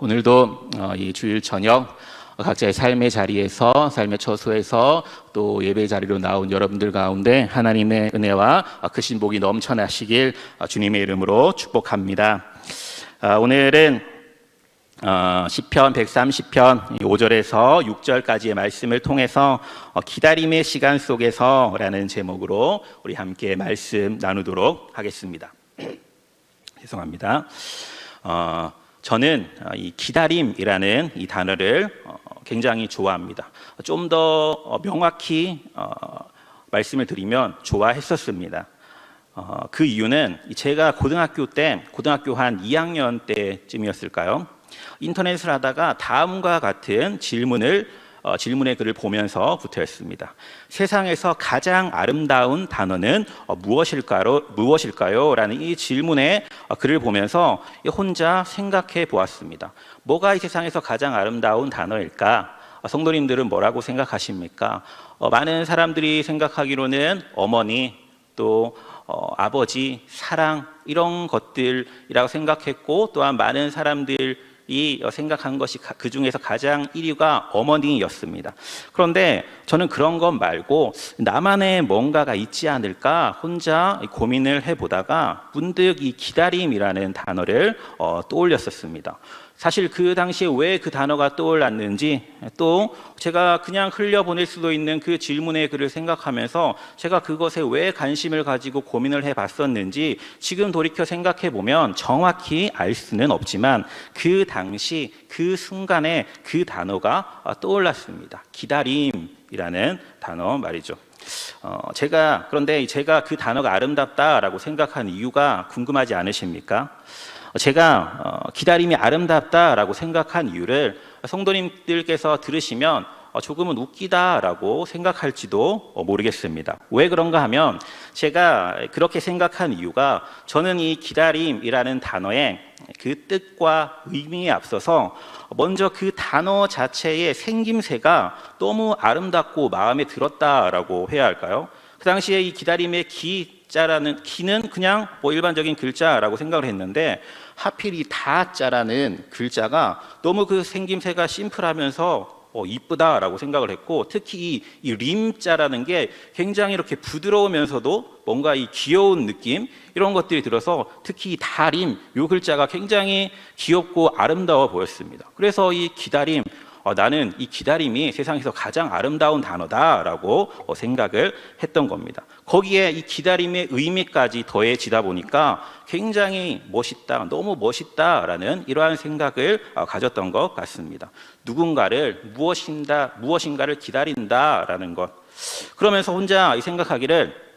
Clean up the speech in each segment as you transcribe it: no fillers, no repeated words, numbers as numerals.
오늘도 이 주일 저녁 각자의 삶의 자리에서, 삶의 처소에서 또 예배 자리로 나온 여러분들 가운데 하나님의 은혜와 크신 복이 넘쳐나시길 주님의 이름으로 축복합니다. 오늘은 시편 130편 5절에서 6절까지의 말씀을 통해서 기다림의 시간 속에서 라는 제목으로 우리 함께 말씀 나누도록 하겠습니다. 죄송합니다. 저는 이 기다림이라는 이 단어를 굉장히 좋아합니다. 좀 더 명확히 말씀을 드리면 좋아했었습니다. 그 이유는 제가 고등학교 한 2학년 때쯤이었을까요? 인터넷을 하다가 다음과 같은 질문의 글을 보면서부터였습니다. 세상에서 가장 아름다운 단어는 무엇일까요? 라는 이 질문의 글을 보면서 혼자 생각해 보았습니다. 뭐가 이 세상에서 가장 아름다운 단어일까? 성도님들은 뭐라고 생각하십니까? 많은 사람들이 생각하기로는 어머니, 또 아버지, 사랑 이런 것들이라고 생각했고, 또한 많은 사람들이 생각한 것이 그 중에서 가장 1위가 어머니였습니다. 그런데 저는 그런 것 말고 나만의 뭔가가 있지 않을까 혼자 고민을 해보다가 문득 이 기다림이라는 단어를 떠올렸었습니다. 사실 그 당시에 왜 그 단어가 떠올랐는지, 또 제가 그냥 흘려보낼 수도 있는 그 질문의 글을 생각하면서 제가 그것에 왜 관심을 가지고 고민을 해봤었는지 지금 돌이켜 생각해보면 정확히 알 수는 없지만 그 당시 그 순간에 그 단어가 떠올랐습니다. 기다림이라는 단어 말이죠. 그런데 제가 그 단어가 아름답다라고 생각한 이유가 궁금하지 않으십니까? 제가 기다림이 아름답다라고 생각한 이유를 성도님들께서 들으시면 조금은 웃기다라고 생각할지도 모르겠습니다. 왜 그런가 하면 제가 그렇게 생각한 이유가 저는 이 기다림이라는 단어의 그 뜻과 의미에 앞서서 먼저 그 단어 자체의 생김새가 너무 아름답고 마음에 들었다라고 해야 할까요? 그 당시에 이 기다림의 기는 그냥 일반적인 글자라고 생각을 했는데 하필 이 다자라는 글자가 너무 그 생김새가 심플하면서 이쁘다라고 생각을 했고, 특히 이 림자라는 게 굉장히 이렇게 부드러우면서도 뭔가 이 귀여운 느낌 이런 것들이 들어서 특히 이 다림 이 글자가 굉장히 귀엽고 아름다워 보였습니다. 그래서 이 기다림, 나는 이 기다림이 세상에서 가장 아름다운 단어다라고 생각을 했던 겁니다. 거기에 이 기다림의 의미까지 더해지다 보니까 굉장히 멋있다, 너무 멋있다라는 이러한 생각을 가졌던 것 같습니다. 누군가를 무엇인가를 기다린다라는 것. 그러면서 혼자 생각하기를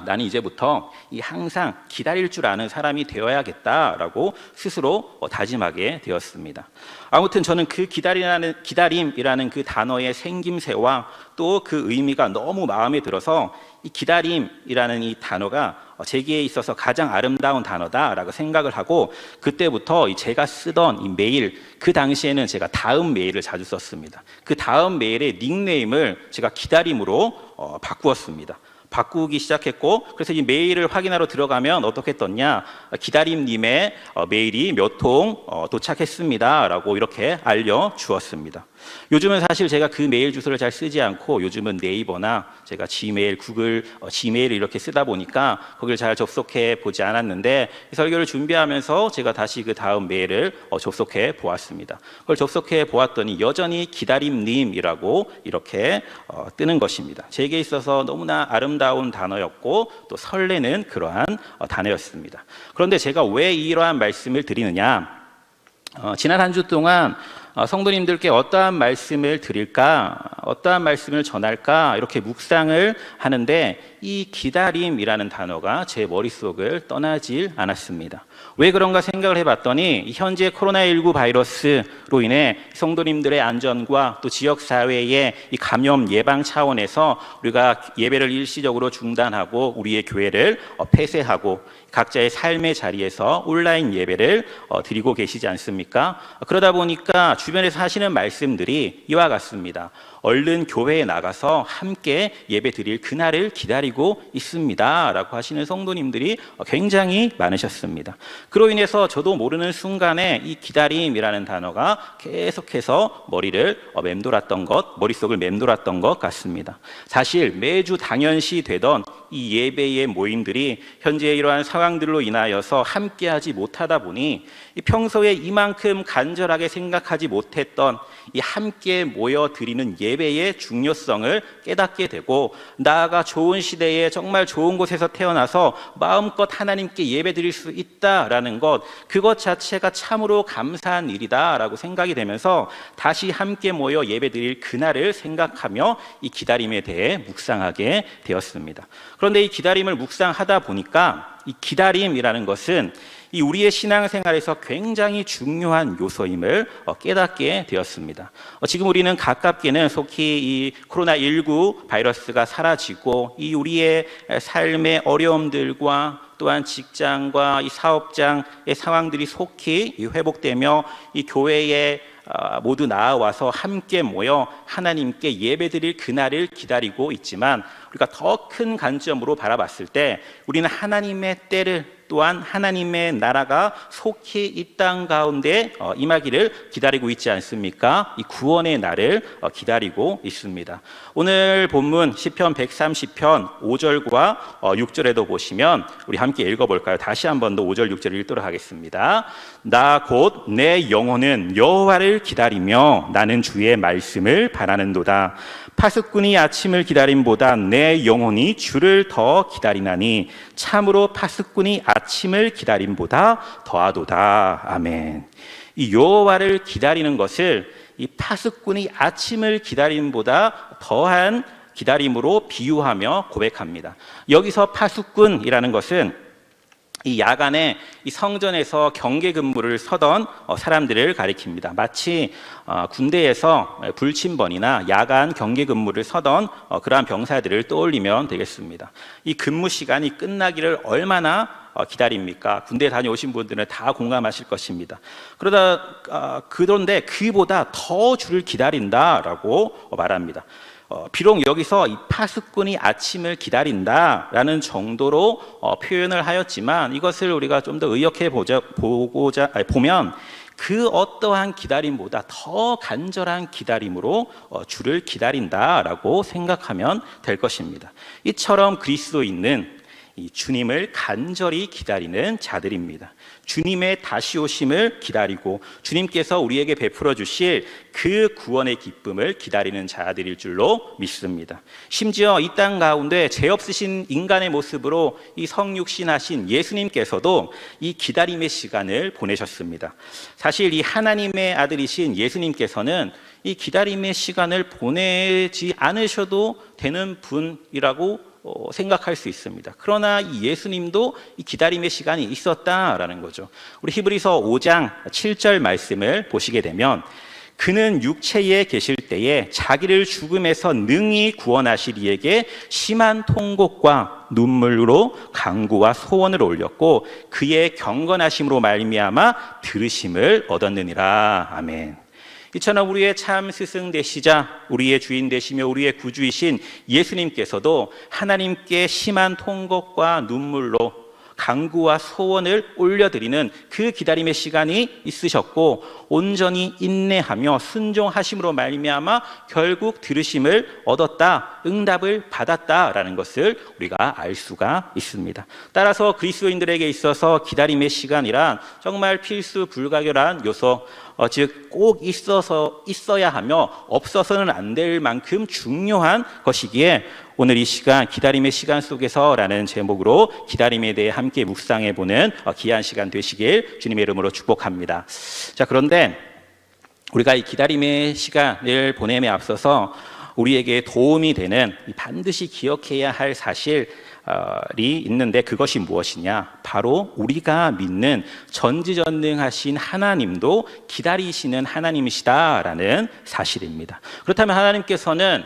나는 이제부터 항상 기다릴 줄 아는 사람이 되어야겠다라고 스스로 다짐하게 되었습니다. 아무튼 저는 그 기다림이라는 그 단어의 생김새와 또 그 의미가 너무 마음에 들어서 이 기다림이라는 이 단어가 제게 있어서 가장 아름다운 단어다라고 생각을 하고, 그때부터 제가 쓰던 이 메일, 그 당시에는 제가 다음 메일을 자주 썼습니다. 그 다음 메일의 닉네임을 제가 기다림으로 바꾸었습니다. 바꾸기 시작했고, 그래서 이 메일을 확인하러 들어가면 어떻게 떴냐, 기다림님의 메일이 몇 통 도착했습니다 라고 이렇게 알려주었습니다. 요즘은 사실 제가 그 메일 주소를 잘 쓰지 않고 요즘은 네이버나 제가 지메일, 구글 지메일을 이렇게 쓰다 보니까 거기를 잘 접속해 보지 않았는데, 이 설교를 준비하면서 제가 다시 그 다음 메일을 접속해 보았습니다. 그걸 접속해 보았더니 여전히 기다림님이라고 이렇게 뜨는 것입니다. 제게 있어서 너무나 아름다운 단어였고 또 설레는 그러한 단어였습니다. 그런데 제가 왜 이러한 말씀을 드리느냐, 지난 한 주 동안 성도님들께 어떠한 말씀을 드릴까, 어떠한 말씀을 전할까 이렇게 묵상을 하는데 이 기다림이라는 단어가 제 머릿속을 떠나질 않았습니다. 왜 그런가 생각을 해봤더니 현재 코로나19 바이러스로 인해 성도님들의 안전과 또 지역사회의 이 감염 예방 차원에서 우리가 예배를 일시적으로 중단하고 우리의 교회를 폐쇄하고 각자의 삶의 자리에서 온라인 예배를 드리고 계시지 않습니까? 그러다 보니까 주변에서 하시는 말씀들이 이와 같습니다. 얼른 교회에 나가서 함께 예배 드릴 그날을 기다리고 있습니다 라고 하시는 성도님들이 굉장히 많으셨습니다. 그로 인해서 저도 모르는 순간에 이 기다림이라는 단어가 계속해서 머릿속을 맴돌았던 것 같습니다. 사실 매주 당연시 되던 이 예배의 모임들이 현재 이러한 상황들로 인하여서 함께하지 못하다 보니 평소에 이만큼 간절하게 생각하지 못했던 이 함께 모여 드리는 예배의 중요성을 깨닫게 되고, 나아가 좋은 시대에 정말 좋은 곳에서 태어나서 마음껏 하나님께 예배 드릴 수 있다라는 것, 그것 자체가 참으로 감사한 일이다라고 생각이 되면서 다시 함께 모여 예배 드릴 그날을 생각하며 이 기다림에 대해 묵상하게 되었습니다. 그런데 이 기다림을 묵상하다 보니까 이 기다림이라는 것은 이 우리의 신앙생활에서 굉장히 중요한 요소임을 깨닫게 되었습니다. 지금 우리는 가깝게는 속히 이 코로나19 바이러스가 사라지고 이 우리의 삶의 어려움들과 또한 직장과 이 사업장의 상황들이 속히 회복되며 이 교회에 모두 나아와서 함께 모여 하나님께 예배드릴 그날을 기다리고 있지만, 우리가 더 큰 관점으로 바라봤을 때 우리는 하나님의 때를, 또한 하나님의 나라가 속히 이 땅 가운데 임하기를 기다리고 있지 않습니까? 이 구원의 날을 기다리고 있습니다. 오늘 본문 시편 130편 5절과 6절에도 보시면 우리 함께 읽어볼까요? 다시 한 번 더 5절 6절을 읽도록 하겠습니다. 나 곧 내 영혼은 여호와를 기다리며 나는 주의 말씀을 바라는도다. 파수꾼이 아침을 기다림보다 내 영혼이 주를 더 기다리나니 참으로 파수꾼이 아침을 기다림보다 더하도다. 아멘. 이 여호와를 기다리는 것을 이 파수꾼이 아침을 기다림보다 더한 기다림으로 비유하며 고백합니다. 여기서 파수꾼이라는 것은 이 야간에 이 성전에서 경계 근무를 서던 사람들을 가리킵니다. 마치 군대에서 불침번이나 야간 경계 근무를 서던 그러한 병사들을 떠올리면 되겠습니다. 이 근무 시간이 끝나기를 얼마나 기다립니까? 군대 다녀오신 분들은 다 공감하실 것입니다. 그런데 그보다 더 주를 기다린다라고 말합니다. 비록 여기서 이 파수꾼이 아침을 기다린다라는 정도로 표현을 하였지만, 이것을 우리가 좀 더 의역해 보면 그 어떠한 기다림보다 더 간절한 기다림으로 주를 기다린다라고 생각하면 될 것입니다. 이처럼 그리스도인은 이 주님을 간절히 기다리는 자들입니다. 주님의 다시 오심을 기다리고 주님께서 우리에게 베풀어 주실 그 구원의 기쁨을 기다리는 자들일 줄로 믿습니다. 심지어 이 땅 가운데 죄 없으신 인간의 모습으로 이 성육신하신 예수님께서도 이 기다림의 시간을 보내셨습니다. 사실 이 하나님의 아들이신 예수님께서는 이 기다림의 시간을 보내지 않으셔도 되는 분이라고 생각할 수 있습니다. 그러나 이 예수님도 이 기다림의 시간이 있었다라는 거죠. 우리 히브리서 5장 7절 말씀을 보시게 되면, 그는 육체에 계실 때에 자기를 죽음에서 능히 구원하실 이에게 심한 통곡과 눈물로 간구와 소원을 올렸고 그의 경건하심으로 말미암아 들으심을 얻었느니라. 아멘. 이처럼 우리의 참 스승 되시자 우리의 주인 되시며 우리의 구주이신 예수님께서도 하나님께 심한 통곡과 눈물로 간구와 소원을 올려드리는 그 기다림의 시간이 있으셨고, 온전히 인내하며 순종하심으로 말미암아 결국 들으심을 얻었다, 응답을 받았다라는 것을 우리가 알 수가 있습니다. 따라서 그리스도인들에게 있어서 기다림의 시간이란 정말 필수 불가결한 요소, 즉 꼭 있어야 하며 없어서는 안 될 만큼 중요한 것이기에 오늘 이 시간 기다림의 시간 속에서라는 제목으로 기다림에 대해 함께 묵상해보는 귀한 시간 되시길 주님의 이름으로 축복합니다. 자, 그런데 우리가 이 기다림의 시간을 보냄에 앞서서 우리에게 도움이 되는 반드시 기억해야 할 사실, 있는데 그것이 무엇이냐? 바로 우리가 믿는 전지전능하신 하나님도 기다리시는 하나님이시다라는 사실입니다. 그렇다면 하나님께서는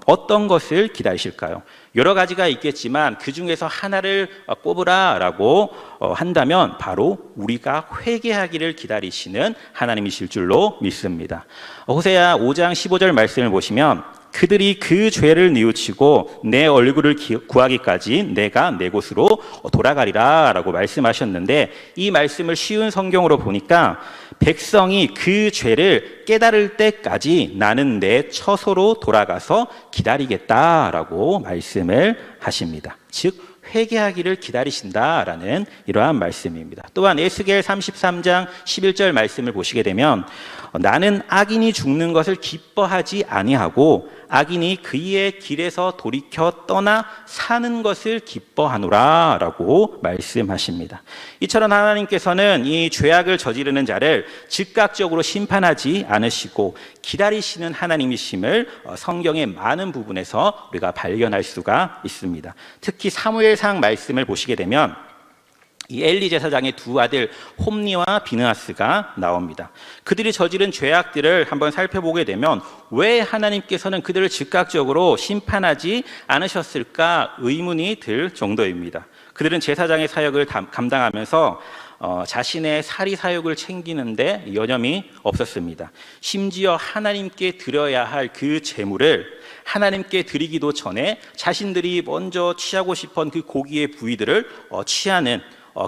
어떤 것을 기다리실까요? 여러 가지가 있겠지만 그 중에서 하나를 꼽으라라고 한다면 바로 우리가 회개하기를 기다리시는 하나님이실 줄로 믿습니다. 호세아 5장 15절 말씀을 보시면 그들이 그 죄를 뉘우치고 내 얼굴을 구하기까지 내가 내 곳으로 돌아가리라 라고 말씀하셨는데, 이 말씀을 쉬운 성경으로 보니까 백성이 그 죄를 깨달을 때까지 나는 내 처소로 돌아가서 기다리겠다라고 말씀을 하십니다. 즉 회개하기를 기다리신다라는 이러한 말씀입니다. 또한 에스겔 33장 11절 말씀을 보시게 되면 나는 악인이 죽는 것을 기뻐하지 아니하고 악인이 그의 길에서 돌이켜 떠나 사는 것을 기뻐하노라 라고 말씀하십니다. 이처럼 하나님께서는 이 죄악을 저지르는 자를 즉각적으로 심판하지 않으시고 기다리시는 하나님이심을 성경의 많은 부분에서 우리가 발견할 수가 있습니다. 특히 사무엘상 말씀을 보시게 되면 이 엘리 제사장의 두 아들 홈니와 비느하스가 나옵니다. 그들이 저지른 죄악들을 한번 살펴보게 되면 왜 하나님께서는 그들을 즉각적으로 심판하지 않으셨을까 의문이 들 정도입니다. 그들은 제사장의 사역을 감당하면서 자신의 사리 사욕을 챙기는데 여념이 없었습니다. 심지어 하나님께 드려야 할 그 제물을 하나님께 드리기도 전에 자신들이 먼저 취하고 싶은 그 고기의 부위들을 취하는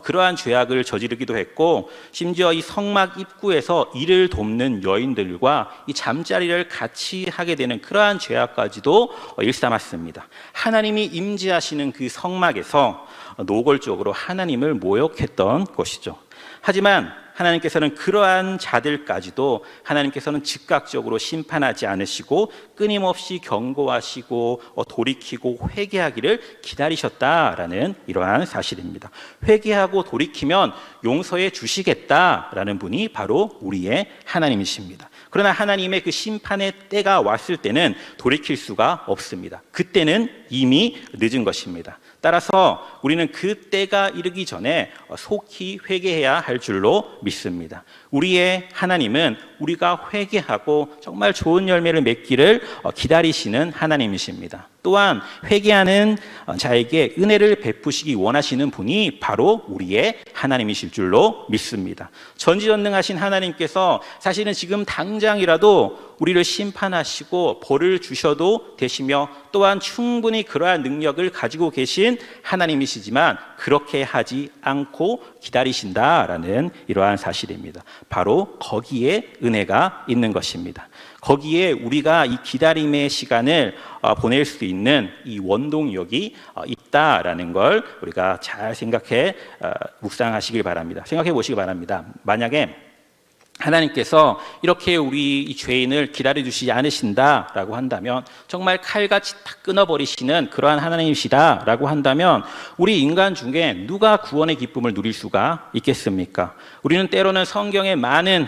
그러한 죄악을 저지르기도 했고, 심지어 이 성막 입구에서 이를 돕는 여인들과 이 잠자리를 같이 하게 되는 그러한 죄악까지도 일삼았습니다. 하나님이 임재하시는 그 성막에서 노골적으로 하나님을 모욕했던 것이죠. 하지만 하나님께서는 그러한 자들까지도 하나님께서는 즉각적으로 심판하지 않으시고 끊임없이 경고하시고 돌이키고 회개하기를 기다리셨다라는 이러한 사실입니다. 회개하고 돌이키면 용서해 주시겠다라는 분이 바로 우리의 하나님이십니다. 그러나 하나님의 그 심판의 때가 왔을 때는 돌이킬 수가 없습니다. 그때는 이미 늦은 것입니다. 따라서 우리는 그 때가 이르기 전에 속히 회개해야 할 줄로 믿습니다. 우리의 하나님은 우리가 회개하고 정말 좋은 열매를 맺기를 기다리시는 하나님이십니다. 또한 회개하는 자에게 은혜를 베푸시기 원하시는 분이 바로 우리의 하나님이실 줄로 믿습니다. 전지전능하신 하나님께서 사실은 지금 당장이라도 우리를 심판하시고 벌을 주셔도 되시며 또한 충분히 그러한 능력을 가지고 계신 하나님이시지만 그렇게 하지 않고 기다리신다라는 이러한 사실입니다. 바로 거기에 은혜가 있는 것입니다. 거기에 우리가 이 기다림의 시간을 보낼 수 있는 이 원동력이 있다라는 걸 우리가 잘 생각해 묵상하시길 바랍니다. 생각해 보시기 바랍니다. 만약에 하나님께서 이렇게 우리 이 죄인을 기다려주시지 않으신다라고 한다면, 정말 칼같이 딱 끊어버리시는 그러한 하나님이시다라고 한다면 우리 인간 중에 누가 구원의 기쁨을 누릴 수가 있겠습니까? 우리는 때로는 성경의 많은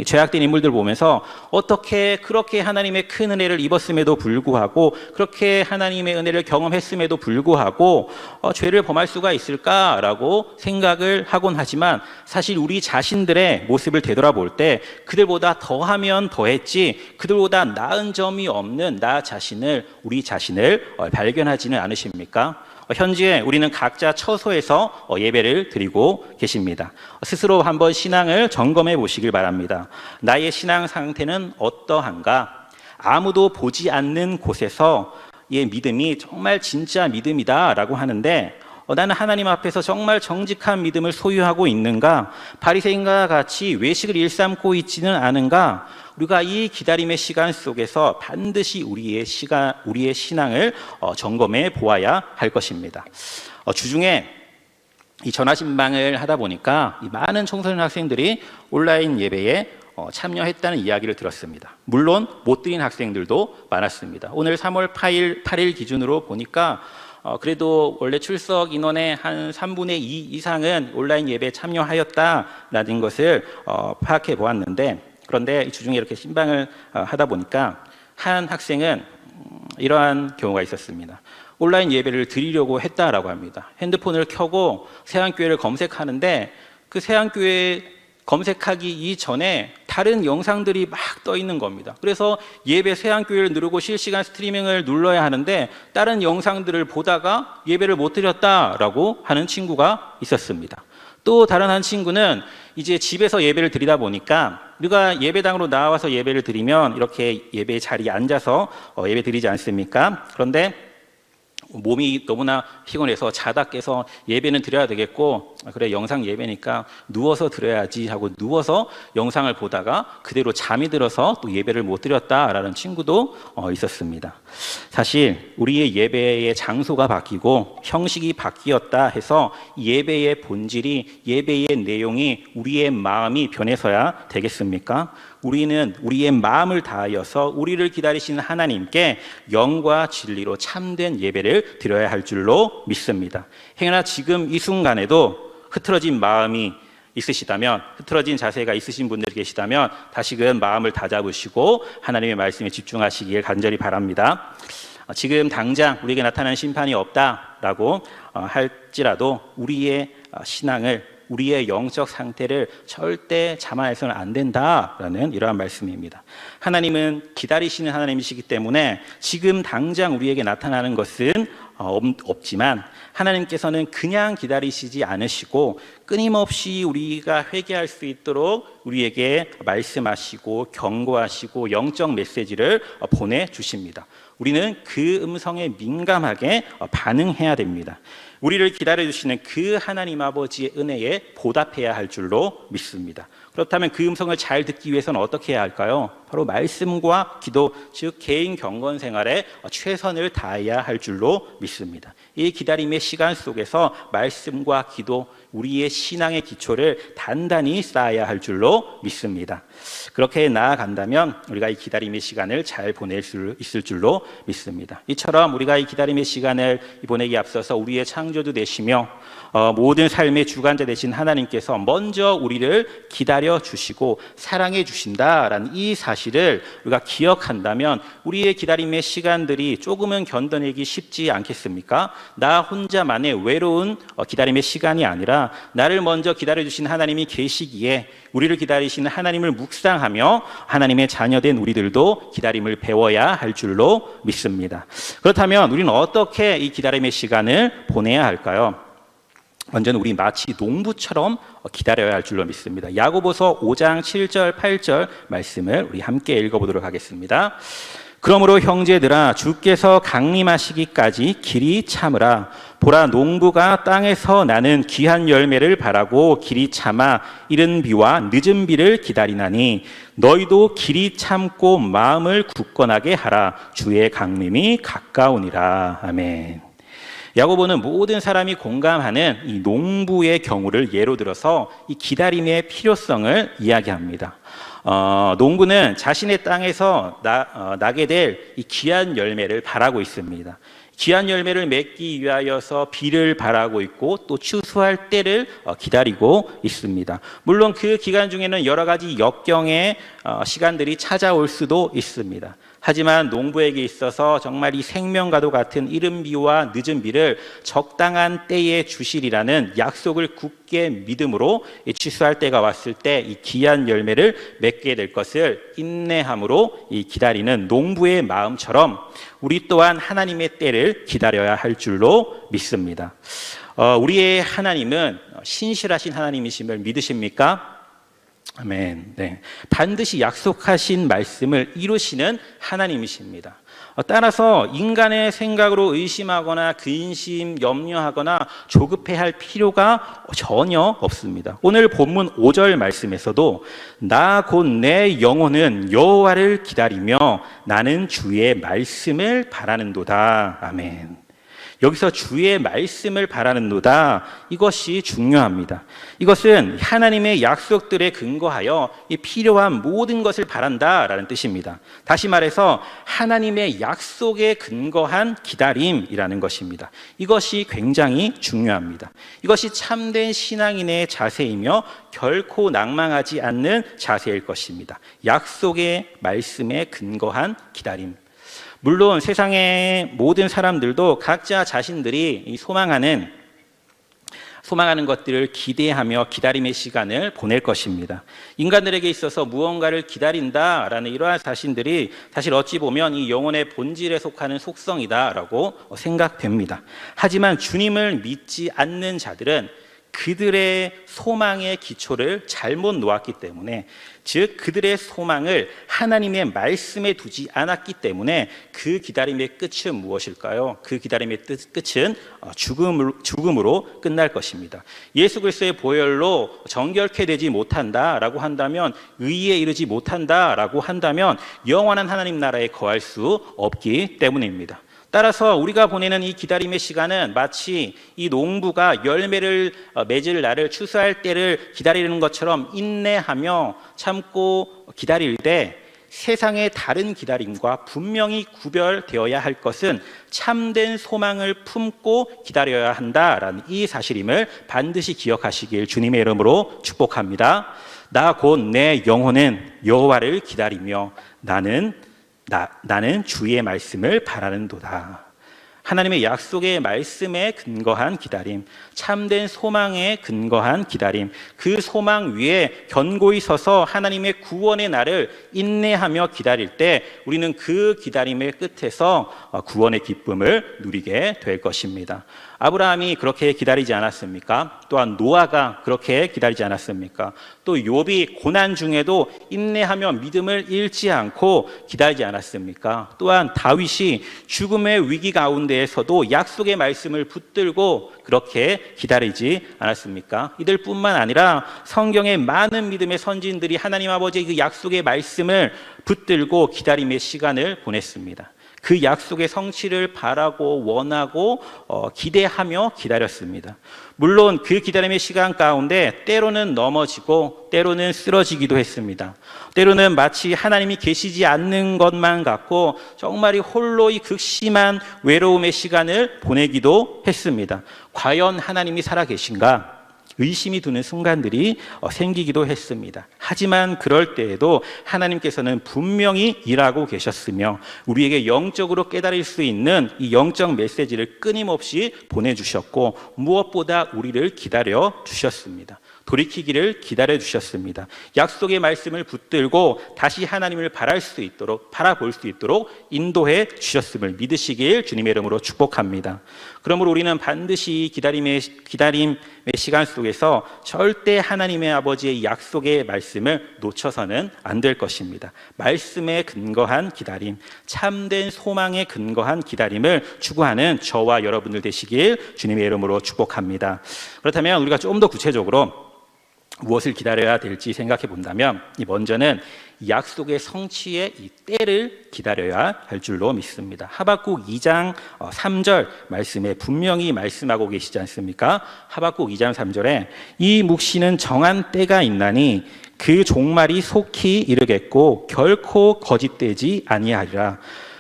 죄악된 인물들 보면서 어떻게 그렇게 하나님의 큰 은혜를 입었음에도 불구하고 그렇게 하나님의 은혜를 경험했음에도 불구하고 죄를 범할 수가 있을까라고 생각을 하곤 하지만, 사실 우리 자신들의 모습을 되돌아볼 때 그들보다 더하면 더했지 그들보다 나은 점이 없는 우리 자신을 발견하지는 않으십니까? 현재 우리는 각자 처소에서 예배를 드리고 계십니다. 스스로 한번 신앙을 점검해 보시길 바랍니다. 나의 신앙 상태는 어떠한가? 아무도 보지 않는 곳에서 이 믿음이 정말 진짜 믿음이다라고 하는데, 나는 하나님 앞에서 정말 정직한 믿음을 소유하고 있는가? 바리새인과 같이 외식을 일삼고 있지는 않은가? 우리가 이 기다림의 시간 속에서 반드시 우리의 신앙을 점검해 보아야 할 것입니다. 주중에 이 전화신방을 하다 보니까 이 많은 청소년 학생들이 온라인 예배에 참여했다는 이야기를 들었습니다. 물론 못 드린 학생들도 많았습니다. 오늘 3월 8일 기준으로 보니까 그래도 원래 출석 인원의 한 3분의 2 이상은 온라인 예배에 참여하였다라는 것을 파악해 보았는데, 그런데 주중에 이렇게 신방을 하다 보니까 한 학생은 이러한 경우가 있었습니다. 온라인 예배를 드리려고 했다라고 합니다. 핸드폰을 켜고 세안교회를 검색하는데 그 세안교회 검색하기 이전에 다른 영상들이 막 떠 있는 겁니다. 그래서 예배 세안교회를 누르고 실시간 스트리밍을 눌러야 하는데 다른 영상들을 보다가 예배를 못 드렸다라고 하는 친구가 있었습니다. 또 다른 한 친구는 이제 집에서 예배를 드리다 보니까 우리가 예배당으로 나와서 예배를 드리면 이렇게 예배 자리에 앉아서 예배 드리지 않습니까? 그런데 몸이 너무나 피곤해서 자다 깨서 예배는 드려야 되겠고, 그래 영상 예배니까 누워서 드려야지 하고 누워서 영상을 보다가 그대로 잠이 들어서 또 예배를 못 드렸다라는 친구도 있었습니다. 사실 우리의 예배의 장소가 바뀌고 형식이 바뀌었다 해서 예배의 본질이, 예배의 내용이, 우리의 마음이 변해서야 되겠습니까? 우리는 우리의 마음을 다하여서 우리를 기다리시는 하나님께 영과 진리로 참된 예배를 드려야 할 줄로 믿습니다. 행여나 지금 이 순간에도 흐트러진 마음이 있으시다면, 흐트러진 자세가 있으신 분들이 계시다면 다시금 마음을 다잡으시고 하나님의 말씀에 집중하시길 간절히 바랍니다. 지금 당장 우리에게 나타나는 심판이 없다라고 할지라도 우리의 신앙을, 우리의 영적 상태를 절대 자만해서는 안 된다라는 이러한 말씀입니다. 하나님은 기다리시는 하나님이시기 때문에 지금 당장 우리에게 나타나는 것은 없지만 하나님께서는 그냥 기다리시지 않으시고 끊임없이 우리가 회개할 수 있도록 우리에게 말씀하시고 경고하시고 영적 메시지를 보내주십니다. 우리는 그 음성에 민감하게 반응해야 됩니다. 우리를 기다려주시는 그 하나님 아버지의 은혜에 보답해야 할 줄로 믿습니다. 그렇다면 그 음성을 잘 듣기 위해서는 어떻게 해야 할까요? 바로 말씀과 기도, 즉 개인 경건 생활에 최선을 다해야 할 줄로 믿습니다. 이 기다림의 시간 속에서 말씀과 기도, 우리의 신앙의 기초를 단단히 쌓아야 할 줄로 믿습니다. 그렇게 나아간다면 우리가 이 기다림의 시간을 잘 보낼 수 있을 줄로 믿습니다. 이처럼 우리가 이 기다림의 시간을 보내기 앞서서 우리의 창조주 되시며 모든 삶의 주관자 되신 하나님께서 먼저 우리를 기다려 주시고 사랑해 주신다라는 이 사실을 우리가 기억한다면 우리의 기다림의 시간들이 조금은 견뎌내기 쉽지 않겠습니까? 나 혼자만의 외로운 기다림의 시간이 아니라 나를 먼저 기다려 주신 하나님이 계시기에 우리를 기다리시는 하나님을 묵상하며 하나님의 자녀된 우리들도 기다림을 배워야 할 줄로 믿습니다. 그렇다면 우리는 어떻게 이 기다림의 시간을 보내야 할까요? 먼저는 우리 마치 농부처럼 기다려야 할 줄로 믿습니다. 야고보서 5장 7절 8절 말씀을 우리 함께 읽어보도록 하겠습니다. 그러므로 형제들아 주께서 강림하시기까지 길이 참으라. 보라 농부가 땅에서 나는 귀한 열매를 바라고 길이 참아 이른 비와 늦은 비를 기다리나니 너희도 길이 참고 마음을 굳건하게 하라. 주의 강림이 가까우니라. 아멘. 야고보는 모든 사람이 공감하는 이 농부의 경우를 예로 들어서 이 기다림의 필요성을 이야기합니다. 농부는 자신의 땅에서 나게 될 이 귀한 열매를 바라고 있습니다. 귀한 열매를 맺기 위하여서 비를 바라고 있고 또 추수할 때를 기다리고 있습니다. 물론 그 기간 중에는 여러 가지 역경의 시간들이 찾아올 수도 있습니다. 하지만 농부에게 있어서 정말 이 생명과도 같은 이른 비와 늦은 비를 적당한 때에 주시리라는 약속을 굳게 믿음으로 취수할 때가 왔을 때 이 귀한 열매를 맺게 될 것을 인내함으로 이 기다리는 농부의 마음처럼 우리 또한 하나님의 때를 기다려야 할 줄로 믿습니다. 우리의 하나님은 신실하신 하나님이심을 믿으십니까? 아멘. 네. 반드시 약속하신 말씀을 이루시는 하나님이십니다. 따라서 인간의 생각으로 의심하거나 근심, 염려하거나 조급해할 필요가 전혀 없습니다. 오늘 본문 5절 말씀에서도 나 곧 내 영혼은 여호와를 기다리며 나는 주의 말씀을 바라는도다. 아멘. 여기서 주의 말씀을 바라는도다. 이것이 중요합니다. 이것은 하나님의 약속들에 근거하여 이 필요한 모든 것을 바란다라는 뜻입니다. 다시 말해서 하나님의 약속에 근거한 기다림이라는 것입니다. 이것이 굉장히 중요합니다. 이것이 참된 신앙인의 자세이며 결코 낭망하지 않는 자세일 것입니다. 약속의 말씀에 근거한 기다림. 물론 세상의 모든 사람들도 각자 자신들이 소망하는 것들을 기대하며 기다림의 시간을 보낼 것입니다. 인간들에게 있어서 무언가를 기다린다라는 이러한 자신들이 사실 어찌 보면 이 영혼의 본질에 속하는 속성이다라고 생각됩니다. 하지만 주님을 믿지 않는 자들은 그들의 소망의 기초를 잘못 놓았기 때문에, 즉 그들의 소망을 하나님의 말씀에 두지 않았기 때문에 그 기다림의 끝은 무엇일까요? 그 기다림의 끝은 죽음으로 끝날 것입니다. 예수 그리스도의 보혈로 정결케 되지 못한다라고 한다면, 의에 이르지 못한다라고 한다면 영원한 하나님 나라에 거할 수 없기 때문입니다. 따라서 우리가 보내는 이 기다림의 시간은 마치 이 농부가 열매를 맺을 날을 추수할 때를 기다리는 것처럼 인내하며 참고 기다릴 때, 세상의 다른 기다림과 분명히 구별되어야 할 것은 참된 소망을 품고 기다려야 한다라는 이 사실임을 반드시 기억하시길 주님의 이름으로 축복합니다. 나 곧 내 영혼은 여호와를 기다리며 나는 주의 말씀을 바라는도다. 하나님의 약속의 말씀에 근거한 기다림, 참된 소망에 근거한 기다림, 그 소망 위에 견고히 서서 하나님의 구원의 날을 인내하며 기다릴 때 우리는 그 기다림의 끝에서 구원의 기쁨을 누리게 될 것입니다. 아브라함이 그렇게 기다리지 않았습니까? 또한 노아가 그렇게 기다리지 않았습니까? 또 욥이 고난 중에도 인내하며 믿음을 잃지 않고 기다리지 않았습니까? 또한 다윗이 죽음의 위기 가운데에서도 약속의 말씀을 붙들고 그렇게 기다리지 않았습니까? 이들뿐만 아니라 성경의 많은 믿음의 선진들이 하나님 아버지의 그 약속의 말씀을 붙들고 기다림의 시간을 보냈습니다. 그 약속의 성취를 바라고 원하고 기대하며 기다렸습니다. 물론 그 기다림의 시간 가운데 때로는 넘어지고 때로는 쓰러지기도 했습니다. 때로는 마치 하나님이 계시지 않는 것만 같고 정말이 홀로의 극심한 외로움의 시간을 보내기도 했습니다. 과연 하나님이 살아계신가? 의심이 드는 순간들이 생기기도 했습니다. 하지만 그럴 때에도 하나님께서는 분명히 일하고 계셨으며 우리에게 영적으로 깨달을 수 있는 이 영적 메시지를 끊임없이 보내주셨고 무엇보다 우리를 기다려 주셨습니다. 돌이키기를 기다려 주셨습니다. 약속의 말씀을 붙들고 다시 하나님을 바라볼 수 있도록 인도해 주셨음을 믿으시길 주님의 이름으로 축복합니다. 그러므로 우리는 반드시 기다림의 시간 속에서 절대 하나님의 아버지의 약속의 말씀을 놓쳐서는 안 될 것입니다. 말씀에 근거한 기다림, 참된 소망에 근거한 기다림을 추구하는 저와 여러분들 되시길 주님의 이름으로 축복합니다. 그렇다면 우리가 좀 더 구체적으로 무엇을 기다려야 될지 생각해 본다면, 먼저는 약속의 성취의 이 때를 기다려야 할 줄로 믿습니다. 하박국 2장 3절 말씀에 분명히 말씀하고 계시지 않습니까? 하박국 2장 3절에 이 묵시는 정한 때가 있나니 그 종말이 속히 이르겠고 결코 거짓되지 아니하리라.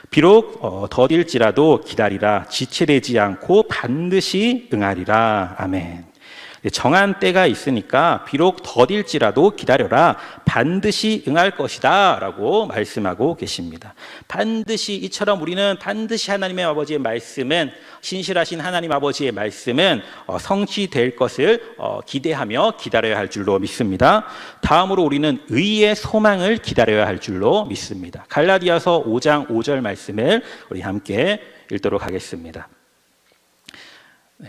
비록 더딜지라도 기다리라. 지체되지 않고 반드시 응하리라. 아멘. 정한 때가 있으니까 비록 더딜지라도 기다려라. 반드시 응할 것이다 라고 말씀하고 계십니다. 반드시, 이처럼 우리는 반드시 하나님의 아버지의 말씀은, 신실하신 하나님 아버지의 말씀은 성취될 것을 기대하며 기다려야 할 줄로 믿습니다. 다음으로 우리는 의의 소망을 기다려야 할 줄로 믿습니다. 갈라디아서 5장 5절 말씀을 우리 함께 읽도록 하겠습니다.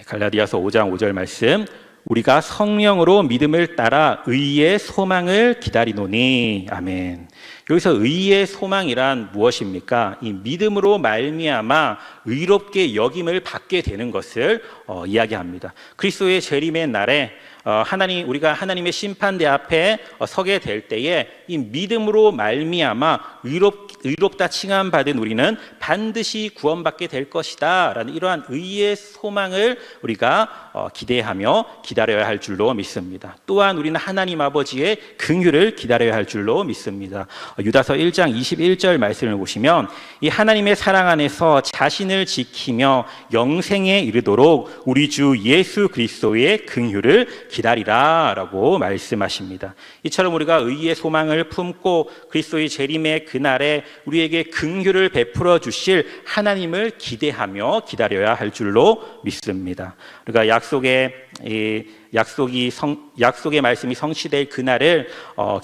갈라디아서 5장 5절 말씀, 우리가 성령으로 믿음을 따라 의의 소망을 기다리노니. 아멘. 여기서 의의 소망이란 무엇입니까? 이 믿음으로 말미암아 의롭게 여김을 받게 되는 것을 이야기합니다. 그리스도의 재림의 날에 우리가 하나님의 심판대 앞에 서게 될 때에 이 믿음으로 말미암아 의롭다 칭함받은 우리는 반드시 구원받게 될 것이다 라는 이러한 의의 소망을 우리가 기대하며 기다려야 할 줄로 믿습니다. 또한 우리는 하나님 아버지의 긍휼을 기다려야 할 줄로 믿습니다. 유다서 1장 21절 말씀을 보시면 이 하나님의 사랑 안에서 자신을 지키며 영생에 이르도록 우리 주 예수 그리스도의 긍휼을 기다리라 라고 말씀하십니다. 이처럼 우리가 의의 소망을 품고 그리스도의 재림의 그날에 우리에게 긍휼을 베풀어 주실 하나님을 기대하며 기다려야 할 줄로 믿습니다. 우리가 약속의 말씀이 성취될 그날을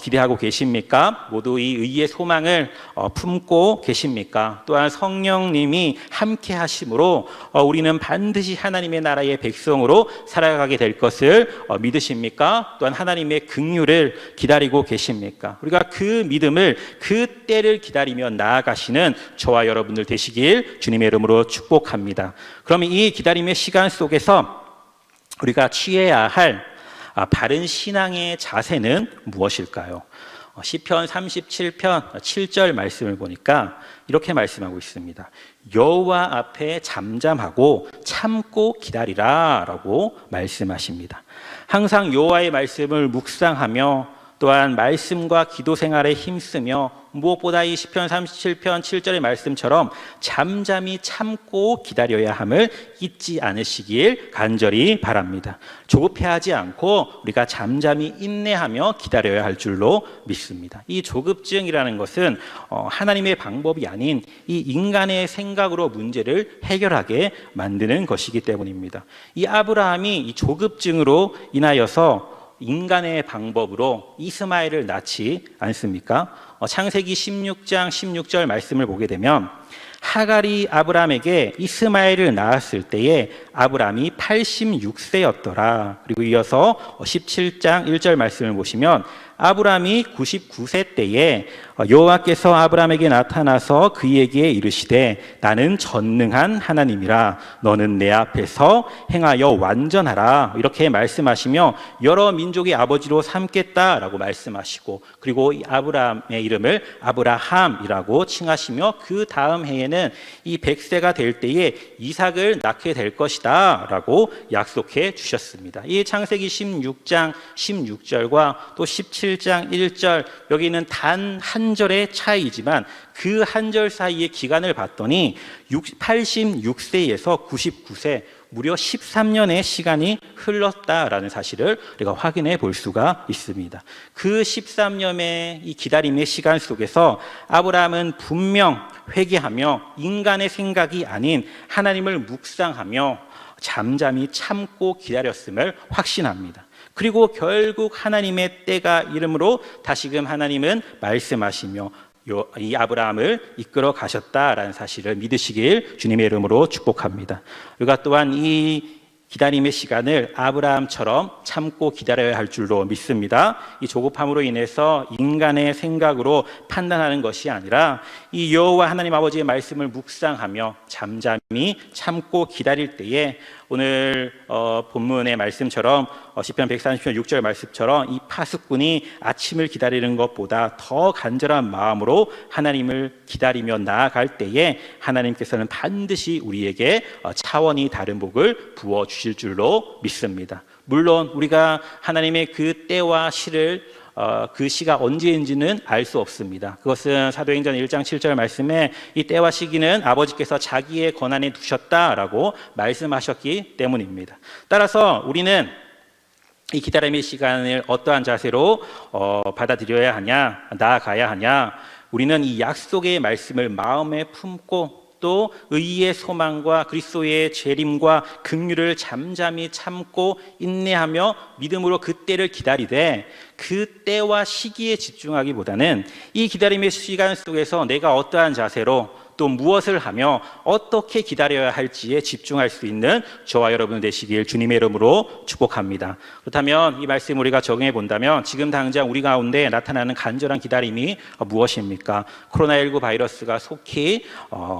기대하고 계십니까? 모두 이 의의 소망을 품고 계십니까? 또한 성령님이 함께 하심으로 우리는 반드시 하나님의 나라의 백성으로 살아가게 될 것을 믿으십니까? 또한 하나님의 긍휼을 기다리고 계십니까? 우리가 그 믿음을, 그 때를 기다리며 나아가시는 저와 여러분들 되시길 주님의 이름으로 축복합니다. 그러면 이 기다림의 시간 속에서 우리가 취해야 할 바른 신앙의 자세는 무엇일까요? 시편 37편 7절 말씀을 보니까 이렇게 말씀하고 있습니다. 여호와 앞에 잠잠하고 참고 기다리라 라고 말씀하십니다. 항상 여호와의 말씀을 묵상하며 또한 말씀과 기도 생활에 힘쓰며 무엇보다 이 시편 37편 7절의 말씀처럼 잠잠히 참고 기다려야 함을 잊지 않으시길 간절히 바랍니다. 조급해하지 않고 우리가 잠잠히 인내하며 기다려야 할 줄로 믿습니다. 이 조급증이라는 것은 하나님의 방법이 아닌 이 인간의 생각으로 문제를 해결하게 만드는 것이기 때문입니다. 이 아브라함이 이 조급증으로 인하여서 인간의 방법으로 이스마엘을 낳지 않습니까? 창세기 16장 16절 말씀을 보게 되면 하갈이 아브라함에게 이스마엘을 낳았을 때에 아브라함이 86세였더라. 그리고 이어서 17장 1절 말씀을 보시면 아브라함이 99세 때에 여호와께서 아브라함에게 나타나서 그에게 이르시되 나는 전능한 하나님이라 너는 내 앞에서 행하여 완전하라 이렇게 말씀하시며 여러 민족의 아버지로 삼겠다라고 말씀하시고 그리고 이 아브라함의 이름을 아브라함이라고 칭하시며 그 다음 해에는 이 100세가 될 때에 이삭을 낳게 될 것이다 라고 약속해 주셨습니다. 이 창세기 16장 16절과 또 17장 1절 여기는 단 한 절의 차이지만 그 한 절 사이의 기간을 봤더니 86세에서 99세 무려 13년의 시간이 흘렀다라는 사실을 우리가 확인해 볼 수가 있습니다. 그 13년의 이 기다림의 시간 속에서 아브라함은 분명 회개하며 인간의 생각이 아닌 하나님을 묵상하며 잠잠히 참고 기다렸음을 확신합니다. 그리고 결국 하나님의 때가 이름으로 다시금 하나님은 말씀하시며 이 아브라함을 이끌어 가셨다라는 사실을 믿으시길 주님의 이름으로 축복합니다. 우리가 또한 이 기다림의 시간을 아브라함처럼 참고 기다려야 할 줄로 믿습니다. 이 조급함으로 인해서 인간의 생각으로 판단하는 것이 아니라 이 여호와 하나님 아버지의 말씀을 묵상하며 잠잠히 참고 기다릴 때에 오늘 본문의 말씀처럼 시편 130편 6절 말씀처럼 이 파수꾼이 아침을 기다리는 것보다 더 간절한 마음으로 하나님을 기다리며 나아갈 때에 하나님께서는 반드시 우리에게 차원이 다른 복을 부어주실 줄로 믿습니다. 물론 우리가 하나님의 그 때와 시를 그 시가 언제인지는 알 수 없습니다. 그것은 사도행전 1장 7절 말씀에 이 때와 시기는 아버지께서 자기의 권한에 두셨다라고 말씀하셨기 때문입니다. 따라서 우리는 이 기다림의 시간을 어떠한 자세로 받아들여야 하냐, 나아가야 하냐, 우리는 이 약속의 말씀을 마음에 품고 또 의의 소망과 그리스도의 재림과 긍휼을 잠잠히 참고 인내하며 믿음으로 그 때를 기다리되 그 때와 시기에 집중하기보다는 이 기다림의 시간 속에서 내가 어떠한 자세로 또 무엇을 하며 어떻게 기다려야 할지에 집중할 수 있는 저와 여러분 되시길 주님의 이름으로 축복합니다. 그렇다면 이 말씀 우리가 적용해 본다면 지금 당장 우리 가운데 나타나는 간절한 기다림이 무엇입니까? 코로나19 바이러스가 속히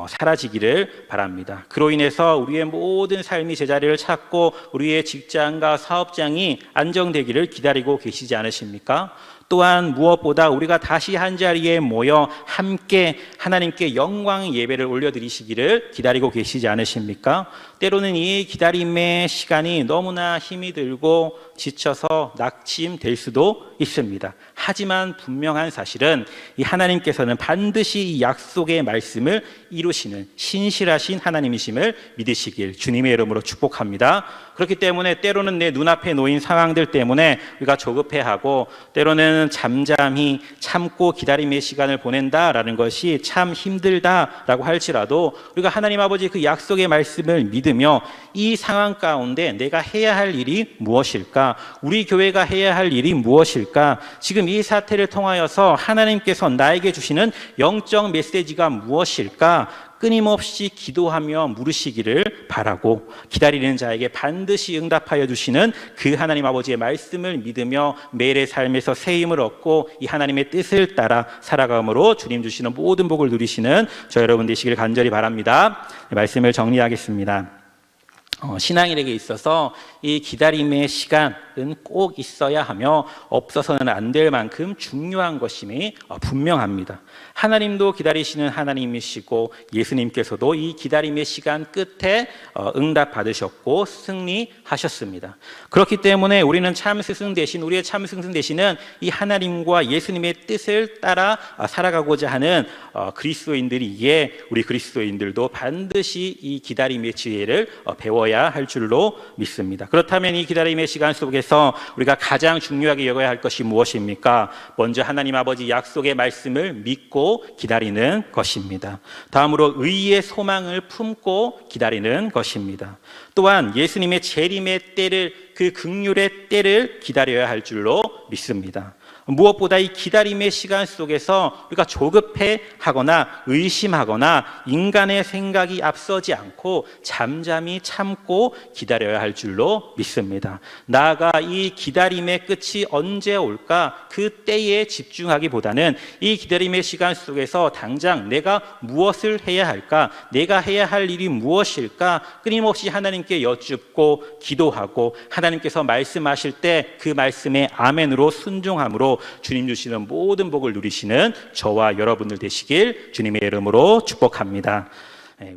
사라지기를 바랍니다. 그로 인해서 우리의 모든 삶이 제자리를 찾고 우리의 직장과 사업장이 안정되기를 기다리고 계시지 않으십니까? 또한 무엇보다 우리가 다시 한자리에 모여 함께 하나님께 영광 예배를 올려드리시기를 기다리고 계시지 않으십니까? 때로는 이 기다림의 시간이 너무나 힘이 들고 지쳐서 낙심될 수도 있습니다. 하지만 분명한 사실은 이 하나님께서는 반드시 이 약속의 말씀을 이루시는 신실하신 하나님이심을 믿으시길 주님의 이름으로 축복합니다. 그렇기 때문에 때로는 내 눈앞에 놓인 상황들 때문에 우리가 조급해하고 때로는 잠잠히 참고 기다림의 시간을 보낸다라는 것이 참 힘들다라고 할지라도 우리가 하나님 아버지 그 약속의 말씀을 믿으며 이 상황 가운데 내가 해야 할 일이 무엇일까? 우리 교회가 해야 할 일이 무엇일까? 지금 이 사태를 통하여서 하나님께서 나에게 주시는 영적 메시지가 무엇일까? 끊임없이 기도하며 물으시기를 바라고 기다리는 자에게 반드시 응답하여 주시는 그 하나님 아버지의 말씀을 믿으며 매일의 삶에서 새 힘을 얻고 이 하나님의 뜻을 따라 살아감으로 주님 주시는 모든 복을 누리시는 저 여러분 되시길 간절히 바랍니다. 말씀을 정리하겠습니다. 신앙인에게 있어서 이 기다림의 시간은 꼭 있어야 하며 없어서는 안 될 만큼 중요한 것임이 분명합니다. 하나님도 기다리시는 하나님이시고 예수님께서도 이 기다림의 시간 끝에 응답 받으셨고 승리하셨습니다. 그렇기 때문에 우리는 참 스승 대신 우리의 참 스승 대신은 이 하나님과 예수님의 뜻을 따라 살아가고자 하는 그리스도인들이기에 우리 그리스도인들도 반드시 이 기다림의 지혜를 배워야 할 줄로 믿습니다. 그렇다면 이 기다림의 시간 속에서 우리가 가장 중요하게 여겨야 할 것이 무엇입니까? 먼저 하나님 아버지 약속의 말씀을 믿고 기다리는 것입니다. 다음으로 의의 소망을 품고 기다리는 것입니다. 또한 예수님의 재림의 때를 그 긍휼의 때를 기다려야 할 줄로 믿습니다. 무엇보다 이 기다림의 시간 속에서 우리가 조급해 하거나 의심하거나 인간의 생각이 앞서지 않고 잠잠히 참고 기다려야 할 줄로 믿습니다. 나아가 이 기다림의 끝이 언제 올까 그 때에 집중하기보다는 이 기다림의 시간 속에서 당장 내가 무엇을 해야 할까, 내가 해야 할 일이 무엇일까 끊임없이 하나님께 여쭙고 기도하고 하나님께서 말씀하실 때 그 말씀에 아멘으로 순종함으로 주님 주시는 모든 복을 누리시는 저와 여러분들 되시길 주님의 이름으로 축복합니다.